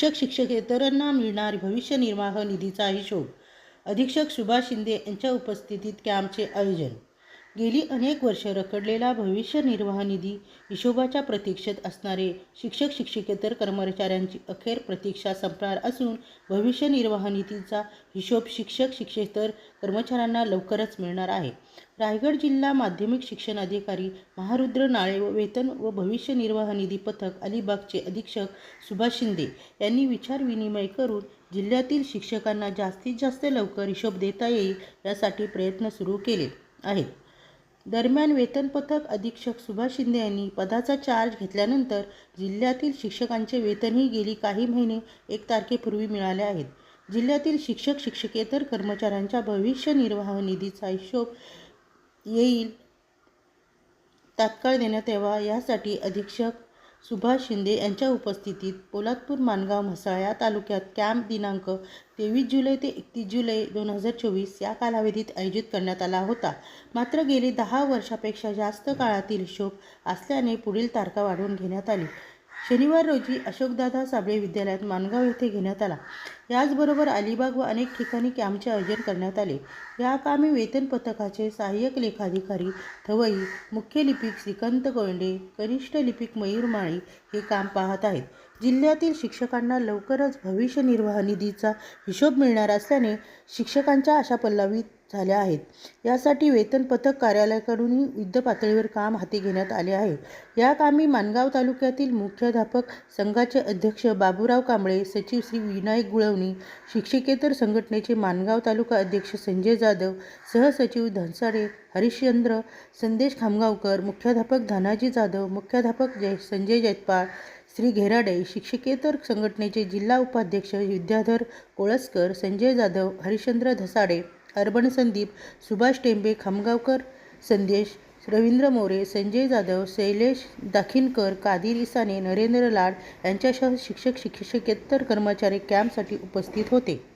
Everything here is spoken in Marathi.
शिक्षक शिक्षकेतरांना मिळणार भविष्य निर्वाह निधीचा हिशोब. अधीक्षक सुभाष शिंदे यांच्या उपस्थितीत कॅम्पचे आयोजन. गेली अनेक वर्ष रखडलेला भविष्य निर्वाह निधी हिशोबाच्या प्रतीक्षेत असणारे शिक्षक शिक्षकेतर कर्मचाऱ्यांची अखेर प्रतीक्षा संपणार असून भविष्य निर्वाह निधीचा हिशोब शिक्षक शिक्षकेतर कर्मचाऱ्यांना लवकरच मिळणार आहे. रायगड जिल्हा माध्यमिक शिक्षण अधिकारी महारुद्र नाळे व वेतन व भविष्य निर्वाह निधी पथक अलिबागचे अधीक्षक सुभाष शिंदे यांनी विचारविनिमय करून जिल्ह्यातील शिक्षकांना जास्तीत जास्त लवकर हिशोब देता येईल यासाठी प्रयत्न सुरू केले आहेत. दरम्यान वेतन पथक अधीक्षक सुभाष शिंदे यांनी पदाचा चार्ज घेतल्यानंतर जिल्ह्यातील शिक्षकांचे वेतनही गेली काही महिने 1 तारखेपूर्वी मिळाले आहेत. जिल्ह्यातील शिक्षक शिक्षकेतर कर्मचाऱ्यांच्या भविष्य निर्वाह निधीचा हिशोब येईल तात्काळ देण्यात यावा यासाठी अधीक्षक सुभाष शिंदे यांच्या उपस्थितीत पोलादपूर, माणगाव, म्हसळा या तालुक्यात कॅम्प दिनांक 23 जुलै ते 31 जुलै 2024 या कालावधीत आयोजित करण्यात आला होता. मात्र गेली 10 वर्षापेक्षा जास्त काळातील हिशोब असल्याने पुढील तारखा वाढवून घेण्यात आली. शनिवार रोजी अशोकदादा साबळे विद्यालयात माणगाव येथे घेण्यात आला. याचबरोबर अलिबाग व अनेक ठिकाणी कॅम्पचे आयोजन करण्यात आले. या कामी वेतन पथकाचे सहाय्यक लेखाधिकारी थवई, मुख्य लिपिक श्रीकांत गोंडे, कनिष्ठ लिपिक मयूर माळी हे काम पाहत आहेत. जिल्ह्यातील शिक्षकांना लवकरच भविष्य निर्वाह निधीचा हिशोब मिळणार असल्याने शिक्षकांच्या आशा पल्लवित झाल्या आहेत. यासाठी वेतन पथक कार्यालयाकडूनही युद्ध पातळीवर काम हाती घेण्यात आले आहे. या कामी माणगाव तालुक्यातील मुख्याध्यापक संघाचे अध्यक्ष बाबूराव कांबळे, सचिव श्री विनायक गुळवणी, शिक्षकेतर संघटनेचे माणगाव तालुका अध्यक्ष संजय जाधव, सहसचिव धनसाडे हरिश्चंद्र, संदेश खामगावकर, मुख्याध्यापक धनाजी जाधव, मुख्याध्यापक संजय जैतपाळ, श्री घेराडे, शिक्षकेतर संघटनेचे जिल्हा उपाध्यक्ष विद्याधर कोळसकर, संजय जाधव, हरिश्चंद्र धसाडे, अर्बन संदीप, सुभाष टेंबे, खामगावकर संदेश, रवींद्र मोरे, संजय जाधव, शैलेश दाखिनकर, कादिर इसाने, नरेंद्र लाड यांच्यासह शिक्षक शिक्षकेतर कर्मचारी कॅम्पसाठी उपस्थित होते.